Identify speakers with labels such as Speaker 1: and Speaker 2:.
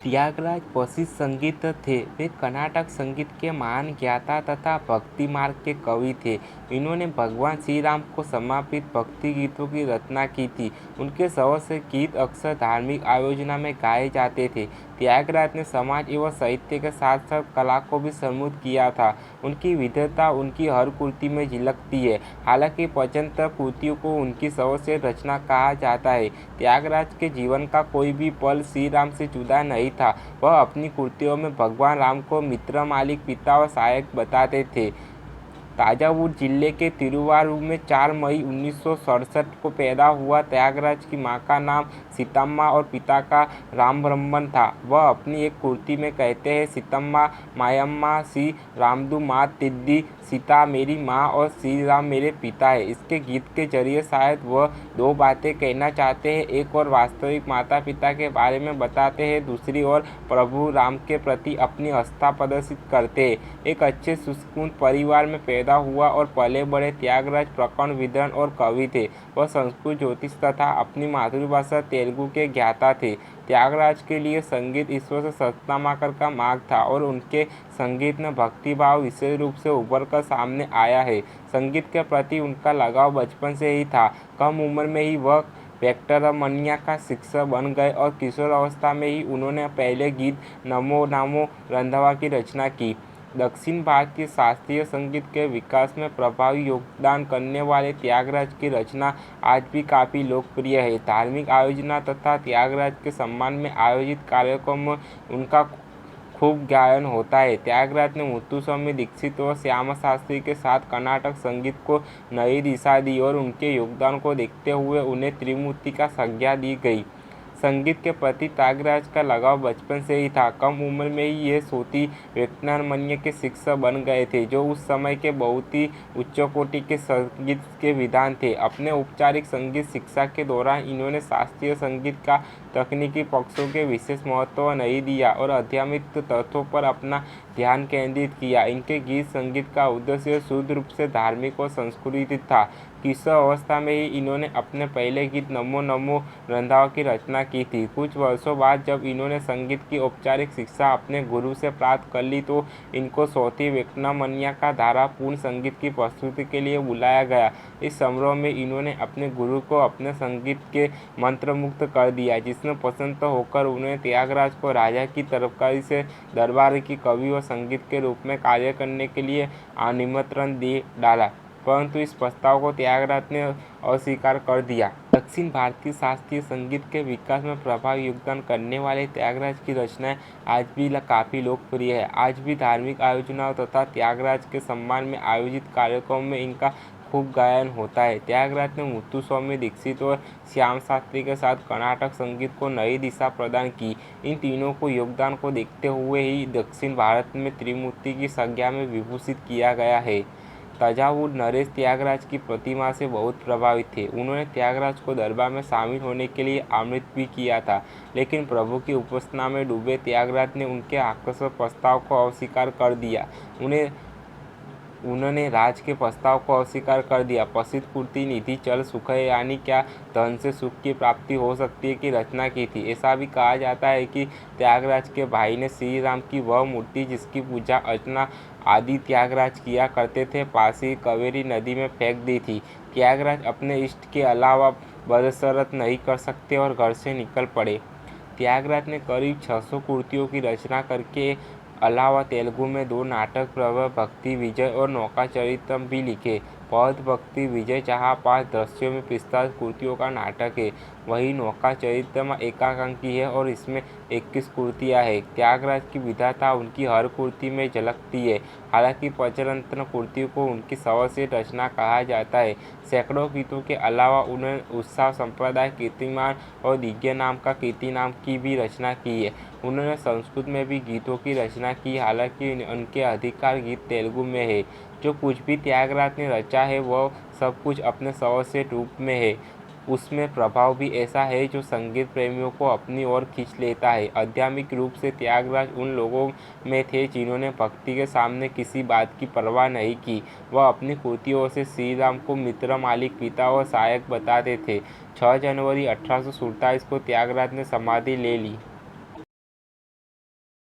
Speaker 1: त्यागराज प्रसिद्ध संगीत थे। वे कर्नाटक संगीत के महान ज्ञाता तथा भक्ति मार्ग के कवि थे। इन्होंने भगवान श्री राम को समर्पित भक्ति गीतों की रचना की थी। उनके बहुत से गीत अक्सर धार्मिक आयोजनों में गाए जाते थे। त्यागराज ने समाज एवं साहित्य के साथ साथ कला को भी समृद्ध किया था। उनकी विविधता उनकी हर कृति में झलकती है। हालांकि पचहत्तर कृतियों को उनकी सर्वश्रेष्ठ रचना कहा जाता है। त्यागराज के जीवन का कोई भी पल श्री राम से जुदा नहीं था। वह अपनी कृतियों में भगवान राम को मित्र, मालिक, पिता और सहायक बताते थे। तंजावुर जिले के तिरुवारूर में 4 मई 1967 को पैदा हुआ त्यागराज की मां का नाम सीतम्मा और पिता का रामब्रह्मन था। वह अपनी एक कृति में कहते हैं, सीतम्मा मायम्मा श्री रामदू मात तिद्दी, सीता मेरी माँ और श्री राम मेरे पिता है। इसके गीत के जरिए शायद वह 2 बातें कहना चाहते हैं। एक और वास्तविक माता पिता के बारे में बताते हैं, दूसरी ओर प्रभु राम के प्रति अपनी आस्था प्रदर्शित करते हैं। एक अच्छे सुसंस्कृत परिवार में पैदा हुआ और पले बड़े त्यागराज प्रखर विद्वान और कवि थे। वह संस्कृत, ज्योतिष तथा अपनी मातृभाषा तेलुगु के ज्ञाता थे। त्यागराज के लिए संगीत ईश्वर से सत्ता मांगने का मार्ग था और उनके संगीत में भक्ति भाव विशेष रूप से उभर कर सामने आया है। संगीत के प्रति उनका लगाव बचपन से ही था। कम उम्र में ही वह वैक्टरमनिया का शिक्षक बन गए और किशोर अवस्था में ही उन्होंने पहले गीत नमो नमो रंधावा की रचना की। दक्षिण भारतीय शास्त्रीय संगीत के विकास में प्रभावी योगदान करने वाले त्यागराज की रचना आज भी काफ़ी लोकप्रिय है। धार्मिक आयोजन तथा त्यागराज के सम्मान में आयोजित कार्यक्रमों में उनका खूब गायन होता है। त्यागराज ने मुत्तुस्वामी दीक्षित और श्यामा शास्त्री के साथ कर्नाटक संगीत को नई दिशा दी और उनके योगदान को देखते हुए उन्हें त्रिमूर्ति का संज्ञा दी गई। संगीत के प्रति त्यागराज का लगाव बचपन से ही था। कम उम्र में ही ये श्रुति वैक्टरमनिया के शिक्षक बन गए थे, जो उस समय के बहुत ही उच्च कोटि के संगीत के विद्वान थे। अपने औपचारिक संगीत शिक्षा के दौरान इन्होंने शास्त्रीय संगीत का तकनीकी पक्षों के विशेष महत्व नहीं दिया और आध्यात्मिक तत्वों पर अपना ध्यान केंद्रित किया। इनके गीत संगीत का उद्देश्य शुद्ध रूप से धार्मिक और सांस्कृतिक था। किशोर अवस्था में ही इन्होंने अपने पहले गीत नमो नमो रंधावा की रचना की थी। कुछ वर्षों बाद जब इन्होंने संगीत की औपचारिक शिक्षा अपने गुरु से प्राप्त कर ली तो इनको चौथी वैक्टरमनिया का धारापूर्ण संगीत की प्रस्तुति के लिए बुलाया गया। इस समारोह में इन्होंने अपने गुरु को अपने संगीत के मंत्रमुग्ध कर दिया, जिसमें प्रसन्न होकर उन्होंने त्यागराज को राजा की तरफदारी से दरबार की कवि और संगीत के रूप में कार्य करने के लिए निमंत्रण दे डाला, परंतु इस प्रस्ताव को त्यागराज ने अस्वीकार कर दिया। दक्षिण भारतीय शास्त्रीय संगीत के विकास में प्रभावी योगदान करने वाले त्यागराज की रचनाएं आज भी काफ़ी लोकप्रिय है। आज भी धार्मिक आयोजनों तथा त्यागराज के सम्मान में आयोजित कार्यक्रमों में इनका खूब गायन होता है। त्यागराज ने मुत्तुस्वामी दीक्षित और श्याम शास्त्री के साथ कर्नाटक संगीत को नई दिशा प्रदान की। इन तीनों को योगदान को देखते हुए ही दक्षिण भारत में त्रिमूर्ति की संज्ञा में विभूषित किया गया है। तंजावुर नरेश त्यागराज की प्रतिमा से बहुत प्रभावित थे। उन्होंने त्यागराज को दरबार में शामिल होने के लिए आमंत्रित भी किया था, लेकिन प्रभु की उपासना में डूबे त्यागराज ने उनके आकर्षक प्रस्ताव को अस्वीकार कर दिया। उन्होंने राज के प्रस्ताव को अस्वीकार कर दिया। प्रसिद्ध कृति निधि चल सुख है, यानी क्या धन से सुख की प्राप्ति हो सकती है, की रचना की थी। ऐसा भी कहा जाता है कि त्यागराज के भाई ने श्री राम की वह मूर्ति जिसकी पूजा अर्चना आदि त्यागराज किया करते थे, पास ही कावेरी नदी में फेंक दी थी। त्यागराज अपने इष्ट के अलावा बदसरत नहीं कर सकते और घर से निकल पड़े। त्यागराज ने करीब 600 कृतियों की रचना करके अलावा तेलुगु में 2 नाटक, प्रभा भक्ति विजय और नौका चरितम भी लिखे। पद भक्ति विजय जहाँ 5 दृश्यों में 45 कृतियों का नाटक है, वही नौका चरितम एकांकी है और इसमें 21 कृतियाँ हैं। त्यागराज की विधाता उनकी हर कृति में झलकती है। हालांकि 75 कृतियों को उनकी सर्वश्रेष्ठ रचना कहा जाता है। सैकड़ों गीतों के अलावा उन्होंने उत्सव संप्रदाय, कीर्तिमान और दिव्य नाम का कीर्तिनाम की भी रचना की है। उन्होंने संस्कृत में भी गीतों की रचना की, हालांकि उनके अधिकांश गीत तेलुगु में है। जो कुछ भी त्यागराज ने रचा है वह सब कुछ अपने सर्वश्रेष्ठ रूप में है। उसमें प्रभाव भी ऐसा है जो संगीत प्रेमियों को अपनी ओर खींच लेता है। आध्यात्मिक रूप से त्यागराज उन लोगों में थे जिन्होंने भक्ति के सामने किसी बात की परवाह नहीं की। वह अपनी कृतियों से श्री राम को मित्र, मालिक, पिता और सहायक बताते थे। 6 जनवरी 1847 को त्यागराज ने समाधि ले ली।